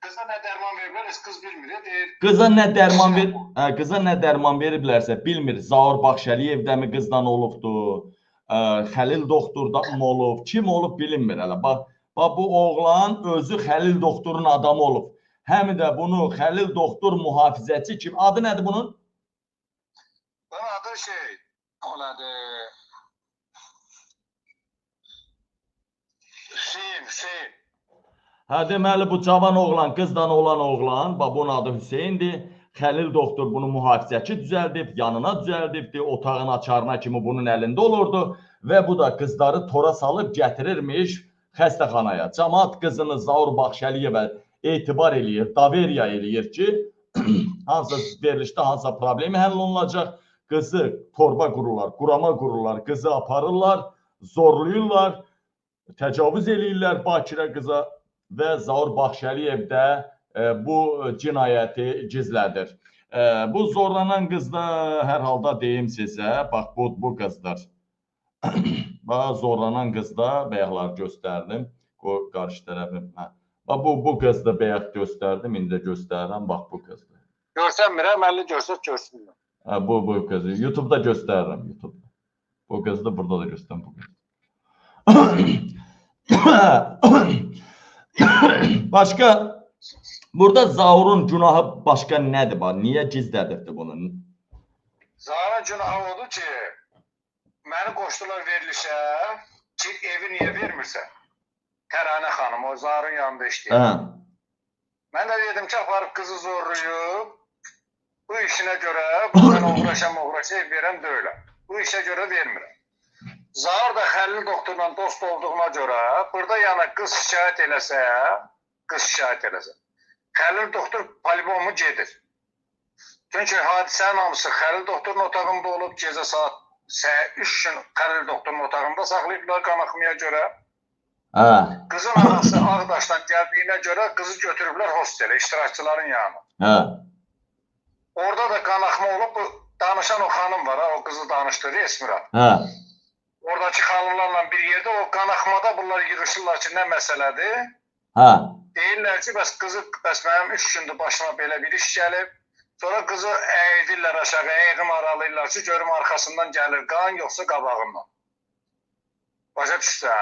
Qıza nə dərman veriblər, qız bilmir, deyir. Qıza nə dərman veriblərsə bilmir. Zaur Baxşəliyevdəmi qızdan olubdur, Xəlil doktorda mı olub, kim olub bilinmir hələ. Bax, bu oğlan özü Xəlil doktorun adamı olub. Həm də bunu Xəlil doktor mühafizəçi kim? Adı nədir bunun? Bunun adı olardı. Hüseyin. Hə, deməli bu cavan oğlan, qızdan olan oğlan, bunun adı Hüseyindir. Xəlil doktor bunu mühafizəçi düzəldib, yanına düzəldibdi, otağın açarına kimi bunun əlində olurdu və bu da qızları tora salıb gətirirmiş xəstəxanaya. Cəmaət qızını Zaur Baxşəliyevə etibar eləyir, daveriya eləyir ki, hansısa verilişdə hansısa problemi həll olunacaq. Qızı torba qururlar, qurama qururlar, qızı aparırlar, zorlayırlar, təcavüz eləyirlər Bakirə qıza. Və Zaur Baxşəliyev də bu cinayəti gizlədir. Bu zorlanan qız da hər halda deyim sizə, bax bu qızdır. Bax zorlanan qız da bəyəklər göstərdim. O qarşı tərəfim. Bax bu qızdır, bəyək göstərdim, indi göstərirəm, bax bu qızdır. Görsənmirəm, əlli görsək görsün. Bu qızı YouTube-da göstərirəm, YouTube-da. Bu qızdır, burada da göstərirəm bu qızı. Başqa, burada Zaurun günahı başqa nədir? Niyə gizlədirdi bunu? Zaurun günahı odur ki, məni qoşdular verilişə ki, evi niyə vermirsən? Təranə xanım, o Zaurun yanında işləyir. Mən də dedim ki, aparıb qızı zorluyub, bu işinə görə, bundan uğraşam, ev verəm deyiləm. Bu işə görə vermirəm. Zaur da Xəlil doktorla dost olduğuna görə, burada yəni qız şikayət eləsə, Xəlil doktor polibomu gedir. Çünki hadisənin hamısı Xəlil doktorun otağında olub, gecə saat 3 gün Xəlil doktorun otağında saxlayıblar qanaxmaya görə. Qızın anası Ağdaşdan gəldiyinə görə qızı götürüblər hostelə, iştirakçıların yanına. Orada da qanaxma olub, danışan o xanım var, o qızı danışdırır, Esmirat. Oradakı xanımlarla bir yerdə o qanaxmada bunlar yığışırlar ki, nə məsələdir? Deyirlər ki, bəs mənim 3 gündür başıma belə bir iş gəlib. Sonra qızı əydirlər aşağı, əyiğim aralayırlar ki, görüm arxasından gəlir qan, yoxsa qabağından. Başa düşsə,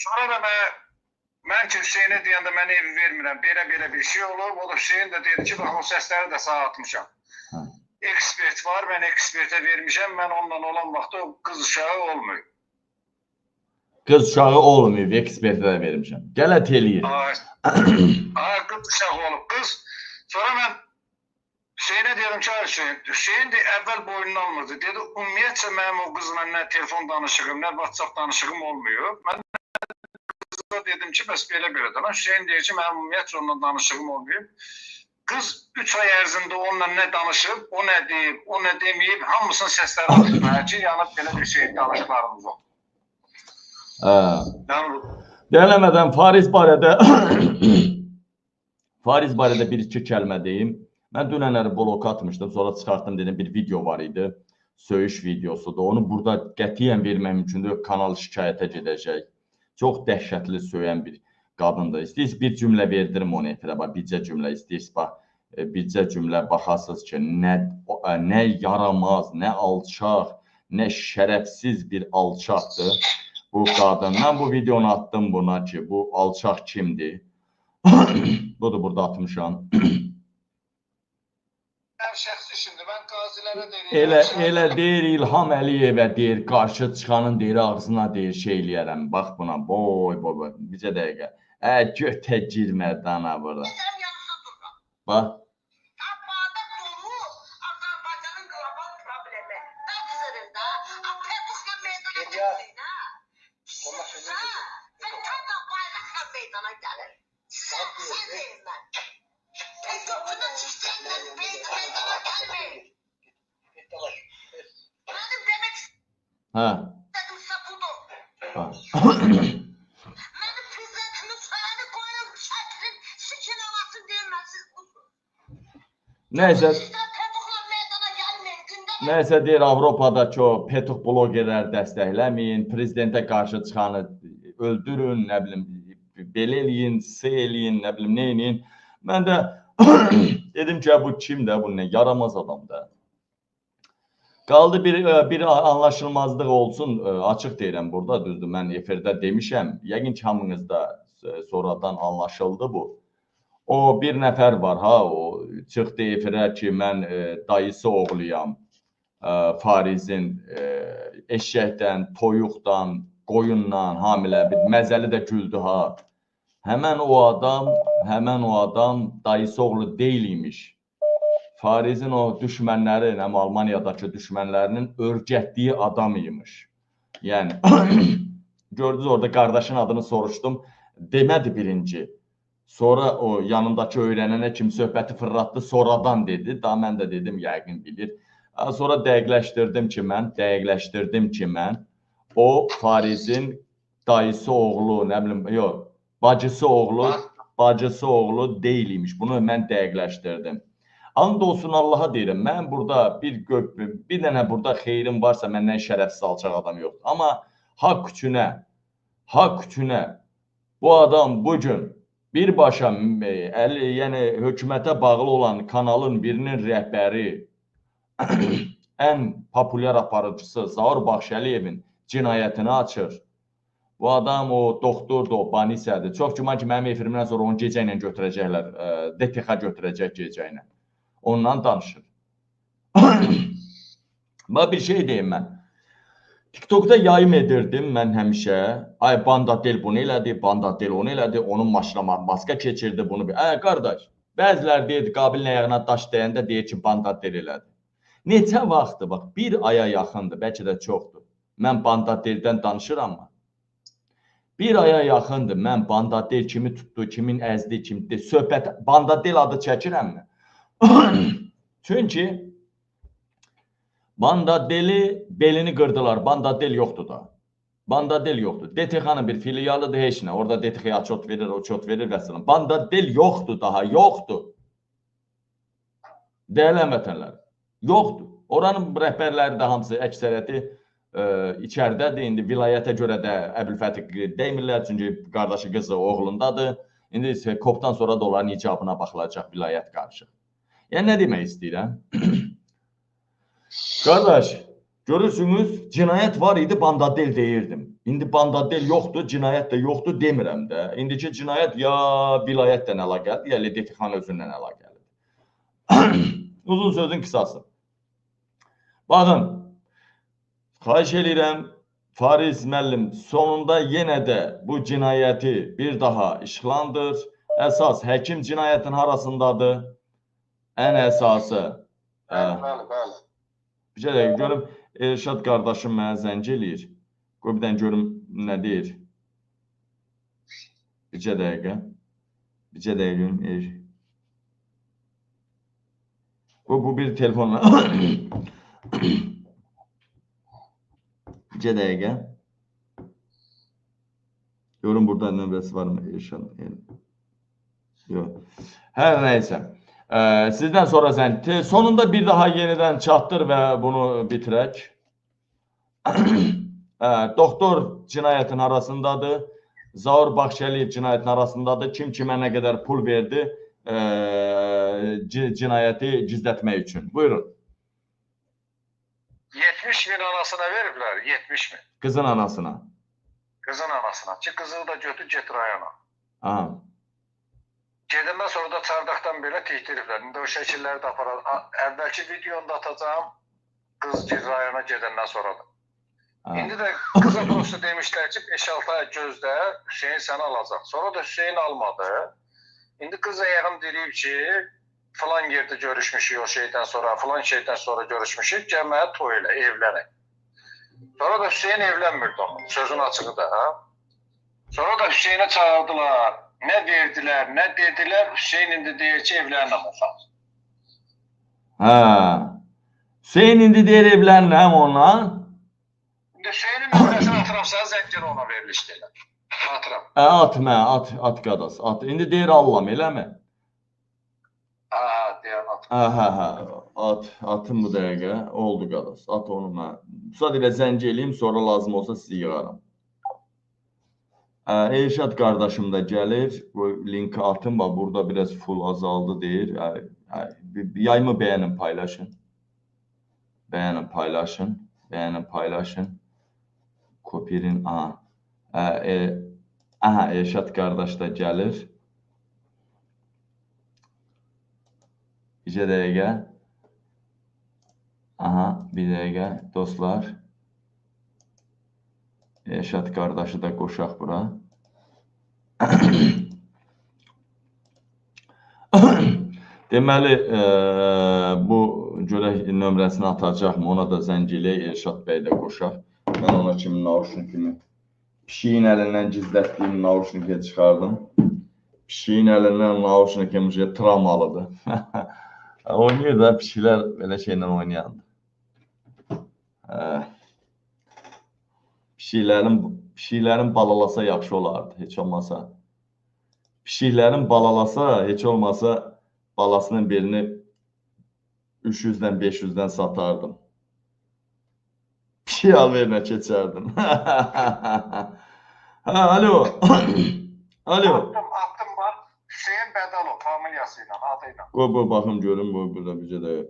Sonra da mən ki, Hüseyinə deyəndə mən evi vermirəm, belə bir şey olur. O da Hüseyin də dedi ki, bax, o səsləri də sana atmışam. Ekspert var, mən ekspertə vermişəm, mən onunla olan vaxtda o qız uşağı olmuyor. Qız uşağı olmuyor, ekspertə də vermişəm. Qələt eləyir. Qız uşağı olub. Sonra mən Hüseyinə deyirəm ki, Hüseyin də əvvəl boynunu almırdı. Dedi, ümumiyyətcə mənim o qızla nə telefon danışığım, nə WhatsApp danışığım olmuyor. Mən qıza dedim ki, bəs belə-belədir. Hüseyin deyir ki, mənim ümumiyyətcə onunla danışığım olmuyor. Qız 3 ay ərzində onunla nə danışıb, o nə deyib, o nə deməyib, hamısının səsləri atılmaya ki, yanıb belə bir şey danışıqlarımız oldu. Deyələmədən Fariz barədə bir-iki kəlmə deyim. Mən dünənləri blok atmışdım, sonra çıxartdım, dedim, bir video var idi, söyüş videosudur. Onu burada qətiyyən vermək mümkündür, kanal şikayətə gedəcək. Çox dəhşətli söyən bir qadındır. İstəyirsiniz bir cümlə verdirim onu efirə, bircə cümlə istəyirsiniz, bircə cümlə baxasınız ki, nə yaramaz, nə alçaq, nə şərəfsiz bir alçaqdır bu qadın. Mən bu videonu attım buna ki, bu alçaq kimdir? Budur, burada atmışam. Elə deyir, İlham Əliyevə deyir, qarşı çıxanın deyir, ağzına deyir, şey eləyərəm. Bax buna, boy, bizə dəqiqə. Götə girmədən ha burada. Bax. Nəysə deyir, Avropadakı o petuk blogerləri dəstəkləməyin, prezidentə qarşı çıxanı öldürün, nə bilim, belə eləyin, eləyin, nə bilim, nə eləyin. Mən də dedim ki, bu kimdir, bu nə yaramaz adamdır. Qaldı bir anlaşılmazlıq olsun, açıq deyirəm burada, düzdür, mən efirdə demişəm, yəqin ki, hamınızda sonradan anlaşıldı bu. O bir nəfər var, o çıxdı efirə ki, mən dayısı oğluyam, Farizin eşəkdən, toyuqdan, qoyundan, hamilə, bir məzəli də güldü, Həmən o adam dayısı oğlu deyil imiş. Farizin o düşmənləri, Almaniyadakı düşmənlərinin örgətdiyi adam imiş. Yəni, gördünüz orada qardaşın adını soruşdum, demədi birinci. Sonra o yanındakı öyrənənə kim söhbəti fırlatdı, sonradan dedi. Daha mən də dedim, yəqin bilir. Sonra dəqiqləşdirdim ki, mən o Farizin dayısı oğlu, nə bilim, yox, bacısı oğlu deyil imiş. Bunu mən dəqiqləşdirdim. And olsun Allaha deyirəm, mən burada bir dənə burada xeyrim varsa məndən şərəfsiz alçaq adam yoxdur. Amma haqq üçünə bu adam bugün birbaşa yəni hökumətə bağlı olan kanalın birinin rəhbəri, ən populyar aparıcısı Zaur Baxşəliyevin cinayətini açır. Bu adam o doktordur, o banisədir. Çox güman ki, mənim efirimdən sonra onu gecə ilə götürəcəklər, DTX götürəcək gecə ilə. Ondan danışır. Bir şey deyim mən. TikTokda yayım edirdim mən həmişə. Ay, Bandadel bunu elədi, Bandadel onu elədi, onun maşına maska keçirdi, bunu. Qardaş, bəzilər deyir, Qabilin ayağına daş dəyəndə deyir ki, Bandadel elədi. Neçə vaxtdır, bax, bir aya yaxındır, bəlkə də çoxdur. Mən Bandadeldən danışıram mı? Bir aya yaxındır, mən Bandadel kimi tutdu, kimin əzdi, kimdir, söhbət, Bandadel adı çəkirəmmi? Çünki Bandadeli belini qırdılar, Bandadel yoxdur da. Bandadel yoxdur. DTX-nın bir filialıdır, heç nə. Orada DTX-ya çot verir, o çot verir və s. Bandadel yoxdur daha, yoxdur. Dəyərli həmvətənlər, yoxdur. Oranın rəhbərləri də hamısı, əksəriyyəti içəridədir. İndi vilayətə görə də Əbülfəti deymirlər, çünki qardaşı qızı oğlundadır. İndi kopdan sonra da onların icabına baxılacaq vilayət qarşı. Yəni, nə demək istəyirəm? Qardaş, görürsünüz, cinayət var idi, Bandadel deyirdim. İndi Bandadel yoxdur, cinayət də yoxdur demirəm də. İndiki cinayət ya vilayətlə əlaqəlidir, ya DTX-nın özündən əlaqəlidir. Uzun sözün qısası. Baxın, xahiş edirəm, Fariz müəllim sonunda yenə də bu cinayəti bir daha işlandır. Əsas həkim cinayətin harasındadır? Ən əsası. Bəli. Bir şey deyək, görüm, Elşad qardaşım mənə zəng eləyir. Qoy bir dənə görüm nə deyir. Bircə dəqiqə görüm. Bu bir telefonla. Bircə dəqiqə. Görüm burada nömrəsi var mı Elşad? Yox. Hər nəysə. Sizdən sonra sonunda bir daha yenidən çatdır və bunu bitirək. Doktor cinayətin arasındadır. Zaur Baxşəliyev cinayətin arasındadır. Kim kimə nə qədər pul verdi cinayəti gizlətmək üçün. Buyurun. 70 min anasına veriblər, 70 min. Qızın anasına. Qızın anasına. Ki, qızı da götür, get rayona. Aha. Gedəndən sonra da çardaqdan belə tihdiriblər. İndi o şəkilləri də aparar. Əvvəlki videonu da atacağım. Qız rayona gedəndən sonra da. İndi də qıza dostu demişlər ki, 5-6 ay gözlə, Hüseyin səni alacaq. Sonra da Hüseyin almadı. İndi qız ayağım deyib ki, filan yerdə görüşmüşük o şeydən sonra, filan şeydən sonra görüşmüşük, gəl mənə toy elə, evlənək. Sonra da Hüseyin evlənmirdi onun, sözün açığı da. Sonra da Hüseyini çağırdılar. Nə verdilər, nə dedilər, Hüseyin indi deyir ki, evlənəm ufaq. Hüseyin indi deyir evlənəm onunla. İndi Hüseyinin nömrəsini atıram, sənə zəngin ona veriliş deyilər. Atıram. At qadas, at. İndi deyir Allahım, eləmi? Deyir at. Atın bu dəqiqə, oldu qadas, at onu mən. Müsaad ilə zəng eləyim, sonra lazım olsa sizi yığaram. Elşad qardaşım da gəlir. Bu linki atın, bax burada biraz full azaldı deyir. Yayımı bəyənin, paylaşın. Bəyənin, paylaşın. Bəyənin, paylaşın. Kopirin, aha, Elşad qardaş da gəlir. Bir dəqiqə. Aha, bir dəqiqə, dostlar. Elşad qardaşı da qoşaq bura. Deməli, bu görək nömrəsini atacaqmı, ona da zəng eləyək, Elşad bəy də qoşaq. Mən ona kimi nauşnikimi, pişiyin əlindən gizlətdiyim nauşniki çıxardım. Pişiyin əlindən nauşnikim travmalıdır. Oynayır da, pişiklər belə şeylə oynayandır. Pişiklərin balalasa yaxşı olardı, heç olmasa. Pişiklərin balalasa, heç olmasa balasının birini 300-dən, 500-dən satardım. Pişik alverinə keçərdim. Alo. Alo. Attım var. Hüseyin Bədəlov familiyası ilə, adıyla. Bu baxım görüm, bu burada bircə də.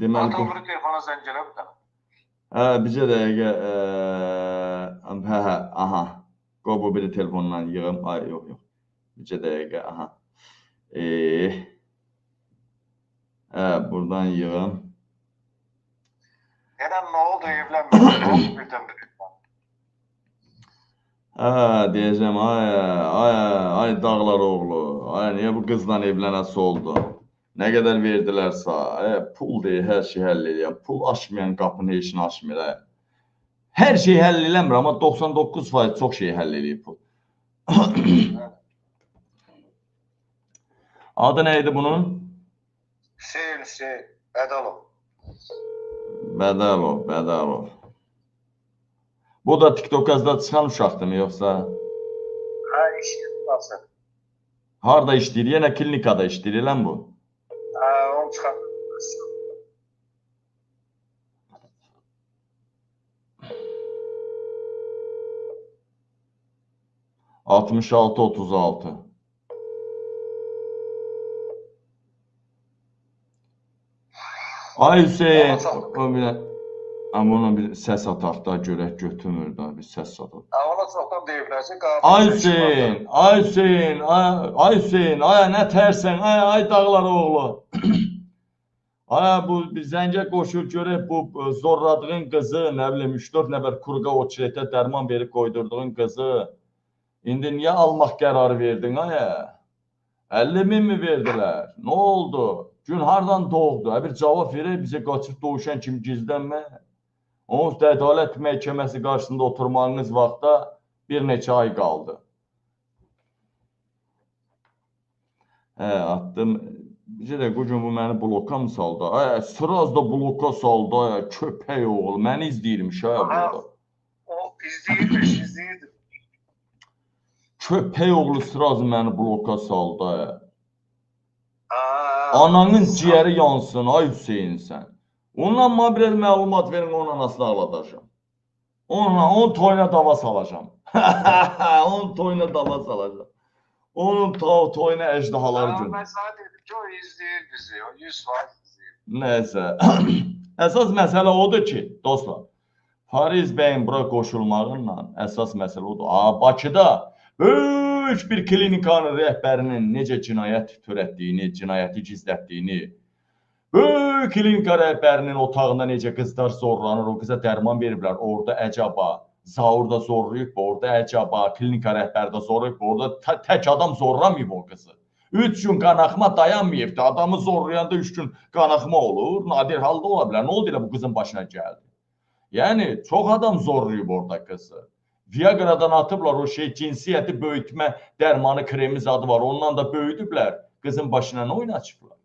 Deməli bu. Atılır telefona zəng elə bir dənə. Bircə dəqiqə. Aha. Qoy bu biri telefondan yığım. Ay, yox. Bircə dəqiqə, aha. Buradan yığım. Yenə nə oldu, evlənmədi, birdən bir. Deyəcəm, ay dağlar oğlu, niyə bu qızla evlənəsi oldu? Nə qədər verdilərsə, pul deyil, hər şey həll edirəm. Pul açmayan qapını heç nə açmır. Hər şey həll eləmir, amma 99% çox şey həll edir pul. Adı nə idi bunun? Hüseyin, Bədəlov. Bədəlov. Bu da TikTok-azda çıxan uşaqdır, yoxsa? İşləyir. Harada işləyir? Yenə klinikada işləyir, eləm bu? Onu çıxar. 66-36. Ay Hüseyin, amma bir səs ataq da, görək götürmür da, bir səs ataq. Ona çoxdan deyiblər ki, Ay Hüseyin, nə tərsən, ay dağlar oğlu. Bu bir zəngə qoşur, görək bu zorladığın qızı, nə bilim 3-4 nəfər kurqa oçiletə dərman verib qoydurduğun qızı, indi niyə almaq qərarı verdin, 50.000 mi verdilər? Nə oldu? Gün hardan doğdu? Bir cavab verək, bizə qaçıb doğuşan kimi gizlənmə. Onun ədalət məhkəməsi qarşısında oturmağınız vaxtda bir neçə ay qaldı. Attım. Bizə də bu gün bu məni bloka mı saldı? Sıraz da bloka saldı, köpək oğul. Məni izləyirmiş burada. O izləyirdi. Köpək oğlu sıraz məni bloka saldı. Ananın ciyəri yansın, ay Hüseyin sən. Ondan mənə biraz məlumat verin, onun anasını ağladacam. Onun toyuna dava salacam. Onun toyuna dava salacam. Onun toyuna əcdahaları gün. Mən sana dedim ki, o izləyir bizi, o 100% izləyir. Nəysə. Əsas məsələ odur ki, dostlar, Fariz bəyin bura qoşulmağınla əsas məsələ odur. Bakıda böyük bir klinikanın rəhbərinin necə cinayət törətdiyini, cinayəti gizlətdiyini, böyük klinika rəhbərinin otağında necə qızlar zorlanır, o qıza dərman veriblər, orada əcaba, zaurda zorlayıb, orada əcaba, klinika rəhbəri də zorlayıb, orada tək adam zorlamayıb o qızı. 3 gün qanaxma dayanmayıbdı, adamı zorlayanda 3 gün qanaxma olur, nadir halda ola bilər, nə oldu ilə bu qızın başına gəldi? Yəni, çox adam zorlayıb orada qızı. Viagra'dan atıblar o cinsiyyəti böyütmə dərmanı kremi zadı var. Ondan da böyüdüblər. Qızın başına nə oyun açıblar?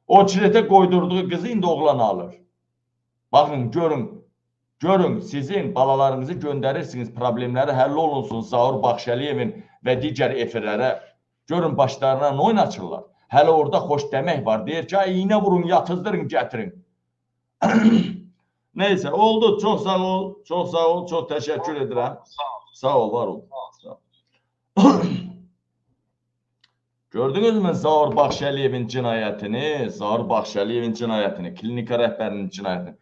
O çiletə qoydurduğu qızı indi oğlan alır. Baxın, görün, sizin balalarınızı göndərirsiniz, problemləri həll olunsun Zaur Baxşəliyevin və digər efirlərə. Görün, başlarına nə oyun açırlar? Hələ orada xoş demək var. Deyir ki, iynə vurun, yatızdırın, gətirin. Neyse, oldu. Çox sağ ol. Çox sağ ol. Çox təşəkkür edirəm. Sağ ol, var ol. Sağ ol. Gördünüzmü Zaur Baxşəliyevin cinayətini? Zaur Baxşəliyevin cinayətini, klinika rəhbərinin cinayətini.